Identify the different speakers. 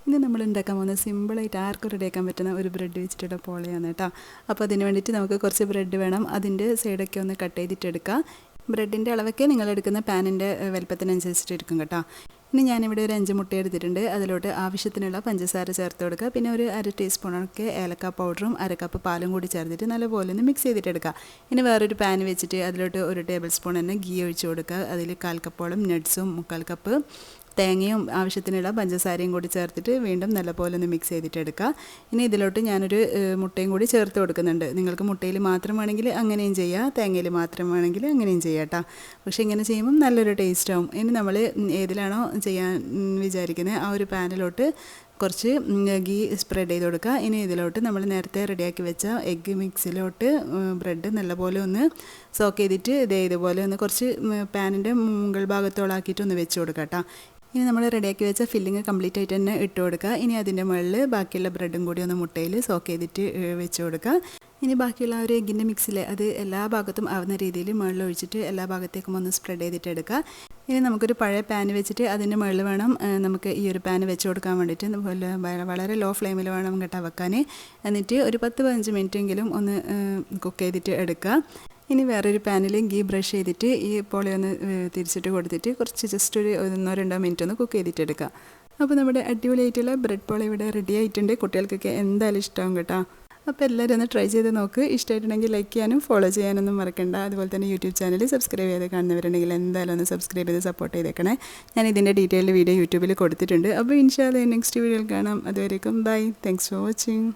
Speaker 1: ഇന്ന് നമ്മൾ ഉണ്ടാക്കാൻ പോകുന്നത് സിമ്പിളായിട്ട് ആർക്കും റെഡിയാക്കാൻ പറ്റുന്ന ഒരു ബ്രെഡ് വെച്ചിട്ടുള്ള പോളയാണ് കേട്ടോ. അപ്പോൾ അതിന് വേണ്ടിയിട്ട് നമുക്ക് കുറച്ച് ബ്രെഡ് വേണം. അതിൻ്റെ സൈഡൊക്കെ ഒന്ന് കട്ട് ചെയ്തിട്ടെടുക്കുക. ബ്രെഡിൻ്റെ അളവൊക്കെ നിങ്ങളെടുക്കുന്ന പാനിൻ്റെ വലുപ്പത്തിനനുസരിച്ചിട്ട് എടുക്കും കേട്ടോ. ഇനി ഞാനിവിടെ ഒരു 5 മുട്ട എടുത്തിട്ടുണ്ട്. അതിലോട്ട് ആവശ്യത്തിനുള്ള പഞ്ചസാര ചേർത്ത് കൊടുക്കുക. പിന്നെ ഒരു 1/2 ടീസ്പൂണൊക്കെ ഏലക്ക പൗഡറും 1 കപ്പ് പാലും കൂടി ചേർത്തിട്ട് നല്ലപോലെ ഒന്ന് മിക്സ് ചെയ്തിട്ടെടുക്കുക. ഇനി വേറൊരു പാൻ വെച്ചിട്ട് അതിലോട്ട് 1 ടേബിൾ സ്പൂൺ തന്നെ ഗീ ഒഴിച്ച് കൊടുക്കുക. അതിൽ 1/4 കപ്പോളം നട്ട്സും 3/4 കപ്പ് തേങ്ങയും ആവശ്യത്തിനുള്ള പഞ്ചസാരയും കൂടി ചേർത്തിട്ട് വീണ്ടും നല്ലപോലെ ഒന്ന് മിക്സ് ചെയ്തിട്ടെടുക്കുക. ഇനി ഇതിലോട്ട് ഞാനൊരു മുട്ടയും കൂടി ചേർത്ത് കൊടുക്കുന്നുണ്ട്. നിങ്ങൾക്ക് മുട്ടയിൽ മാത്രം വേണമെങ്കിൽ അങ്ങനെയും ചെയ്യാം, തേങ്ങയിൽ മാത്രം വേണമെങ്കിൽ അങ്ങനെയും ചെയ്യാം കേട്ടോ. പക്ഷേ ഇങ്ങനെ ചെയ്യുമ്പം നല്ലൊരു ടേസ്റ്റ് ആവും. ഇനി നമ്മൾ ഏതിലാണോ ചെയ്യാൻ വിചാരിക്കുന്നത് ആ ഒരു പാനിലോട്ട് കുറച്ച് ഗീ സ്പ്രെഡ് ചെയ്ത് കൊടുക്കുക. ഇനി ഇതിലോട്ട് നമ്മൾ നേരത്തെ റെഡിയാക്കി വെച്ച എഗ്ഗ് മിക്സിലോട്ട് ബ്രെഡ് നല്ലപോലെ ഒന്ന് സോക്ക് ചെയ്തിട്ട് ഇതുപോലെ ഒന്ന് കുറച്ച് പാനിൻ്റെ മുകൾ ഭാഗത്തോളാക്കിയിട്ട് ഒന്ന് വെച്ച് കൊടുക്കുക കേട്ടോ. ഇനി നമ്മൾ റെഡിയാക്കി വെച്ച ഫില്ലിങ് കംപ്ലീറ്റ് ആയിട്ട് തന്നെ ഇട്ട് കൊടുക്കുക. ഇനി അതിൻ്റെ മുകളിൽ ബാക്കിയുള്ള ബ്രെഡും കൂടി ഒന്ന് മുട്ടയിൽ സോക്ക് ചെയ്തിട്ട് വെച്ച് കൊടുക്കുക. ഇനി ബാക്കിയുള്ള ഒരു എഗ്ഗിൻ്റെ മിക്സിൽ അത് എല്ലാ ഭാഗത്തും ആവുന്ന രീതിയിൽ മുകളിൽ ഒഴിച്ചിട്ട് എല്ലാ ഭാഗത്തേക്കും ഒന്ന് സ്പ്രെഡ് ചെയ്തിട്ട് എടുക്കുക. ഇനി നമുക്കൊരു പഴയ പാൻ വെച്ചിട്ട് അതിൻ്റെ മുകളിൽ വേണം നമുക്ക് ഈ ഒരു പാൻ വെച്ച് കൊടുക്കാൻ വേണ്ടിയിട്ട് വളരെ ലോ ഫ്ലെയിമിൽ വേണം കേട്ടോ വെക്കാൻ. എന്നിട്ട് ഒരു 10-15 മിനിറ്റെങ്കിലും ഒന്ന് കുക്ക് ചെയ്തിട്ട് എടുക്കുക. ഇനി വേറൊരു പാനിൽ ഗീ ബ്രഷ് ചെയ്തിട്ട് ഈ പോളി ഒന്ന് തിരിച്ചിട്ട് കൊടുത്തിട്ട് കുറച്ച് ജസ്റ്റ് ഒരു 1-2 മിനിറ്റ് ഒന്ന് കുക്ക് ചെയ്തിട്ടെടുക്കുക. അപ്പോൾ നമ്മുടെ അടിപൊളിയായിട്ടുള്ള ബ്രെഡ് പോളി ഇവിടെ റെഡി ആയിട്ടുണ്ട്. കുട്ടികൾക്കൊക്കെ എന്തായാലും ഇഷ്ടമാവും കേട്ടോ. അപ്പോൾ എല്ലാവരും ഒന്ന് ട്രൈ ചെയ്ത് നോക്ക്. ഇഷ്ടമായിട്ടുണ്ടെങ്കിൽ ലൈക്ക് ചെയ്യാനും ഫോളോ ചെയ്യാനൊന്നും മറക്കണ്ട. അതുപോലെ തന്നെ യൂട്യൂബ് ചാനൽ സബ്സ്ക്രൈബ് ചെയ്ത് കാണുന്നവരുണ്ടെങ്കിൽ എന്തായാലും ഒന്ന് സബ്സ്ക്രൈബ് ചെയ്ത് സപ്പോർട്ട് ചെയ്തേക്കണേ. ഞാൻ ഇതിൻ്റെ ഡീറ്റെയിൽഡ് വീഡിയോ യൂട്യൂബിൽ കൊടുത്തിട്ടുണ്ട്. അപ്പോൾ ഇൻഷാ അല്ലാഹ് നെക്സ്റ്റ് വീഡിയോയിൽ കാണാം. അതുവരേക്കും ബൈ. Thanks for watching.